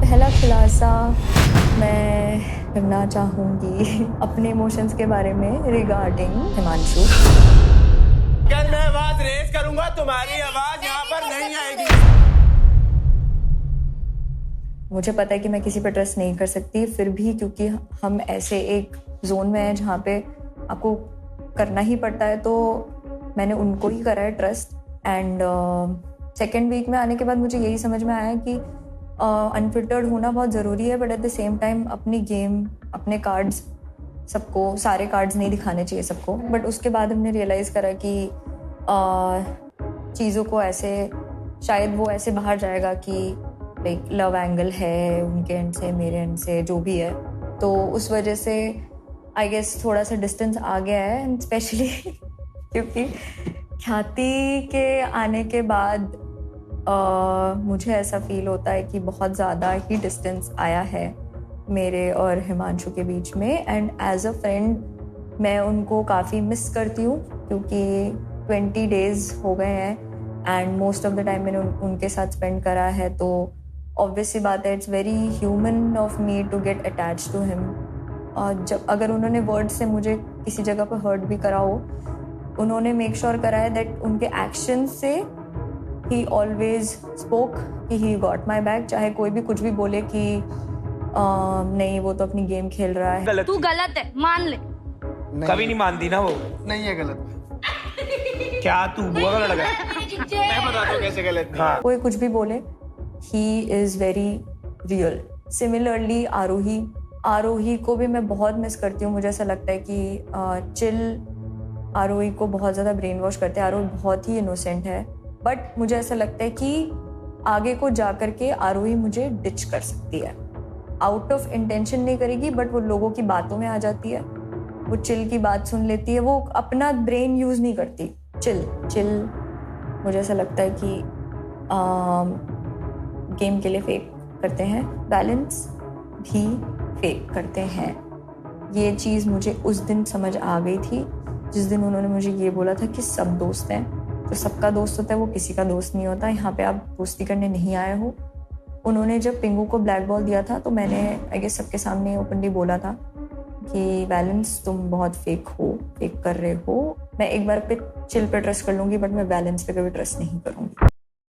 पहला खुलासा मैं करना चाहूँगी अपने इमोशंस के बारे में रिगार्डिंग हिमांशु। अगर मैं आवाज रेज करूंगा तुम्हारी आवाज यहाँ पर नहीं आएगी। मुझे पता है कि मैं किसी पर ट्रस्ट नहीं कर सकती, फिर भी क्योंकि हम ऐसे एक जोन में हैं जहाँ पे आपको करना ही पड़ता है, तो मैंने उनको ही करा है ट्रस्ट। एंड सेकेंड वीक में आने के बाद मुझे यही समझ में आया कि अनफिल्टर्ड होना बहुत ज़रूरी है, but at the same time अपनी गेम, अपने कार्ड्स सबको, सारे कार्ड्स नहीं दिखाने चाहिए सबको। बट उसके बाद हमने रियलाइज़ करा कि चीज़ों को ऐसे, शायद वो ऐसे बाहर जाएगा कि लाइक लव एंगल है उनके एंड से, मेरे एंड से, जो भी है, तो उस वजह से आई गेस थोड़ा सा डिस्टेंस आ गया है। एंड स्पेशली क्योंकि ख्याति के आने के बाद मुझे ऐसा फील होता है कि बहुत ज़्यादा ही डिस्टेंस आया है मेरे और हिमांशु के बीच में। एंड एज अ फ्रेंड मैं उनको काफ़ी मिस करती हूँ, क्योंकि 20 डेज़ हो गए हैं and most of the time मैंने उनके साथ स्पेंड करा है, तो ऑब्वियस सी बात है, it's very human of me to get attach to him. और जब अगर उन्होंने वर्ड से मुझे किसी जगह पर हर्ट भी करा हो, उन्होंने मेक श्योर करा है दैट उनके एक्शन से ही ऑलवेज स्पोक कि ही गॉट माई बैक। चाहे कोई भी कुछ भी बोले कि नहीं वो तो अपनी गेम खेल रहा है, तू गलत है, मान ले। कभी नहीं मानती ना वो। नहीं है गलत। क्या तू बुआ का लड़का है? मैं बताता हूँ कैसे गलत नहीं। हाँ। कोई कुछ भी बोले, he is very real. Similarly Arohi को भी मैं बहुत मिस करती हूँ। मुझे ऐसा लगता है कि चिल आरोही को बहुत ज़्यादा ब्रेन वॉश करते हैं। आरोही बहुत ही इनोसेंट है, बट मुझे ऐसा लगता है कि आगे को जा कर के आरोही मुझे डिच कर सकती है। आउट ऑफ इंटेंशन नहीं करेगी, बट वो लोगों की बातों में आ जाती है, वो चिल की बात सुन लेती है, वो अपना ब्रेन यूज़ नहीं करती। चिल मुझे ऐसा लगता है कि गेम के लिए फेक करते हैं, बैलेंस भी फेक करते हैं। ये चीज़ मुझे उस दिन समझ आ गई थी जिस दिन उन्होंने मुझे ये बोला था कि सब दोस्त हैं, तो सबका दोस्त होता है, वो किसी का दोस्त नहीं होता। यहाँ पे आप दोस्ती करने नहीं आए हो। उन्होंने जब पिंगू को ब्लैक बॉल दिया था, तो मैंने आई गेस सबके सामने ओपनली बोला था कि बैलेंस तुम बहुत फेक कर रहे हो। मैं एक बार पे चिल पे ट्रस्ट कर लूँगी, बट मैं बैलेंस पे कभी ट्रस्ट नहीं करूँगी।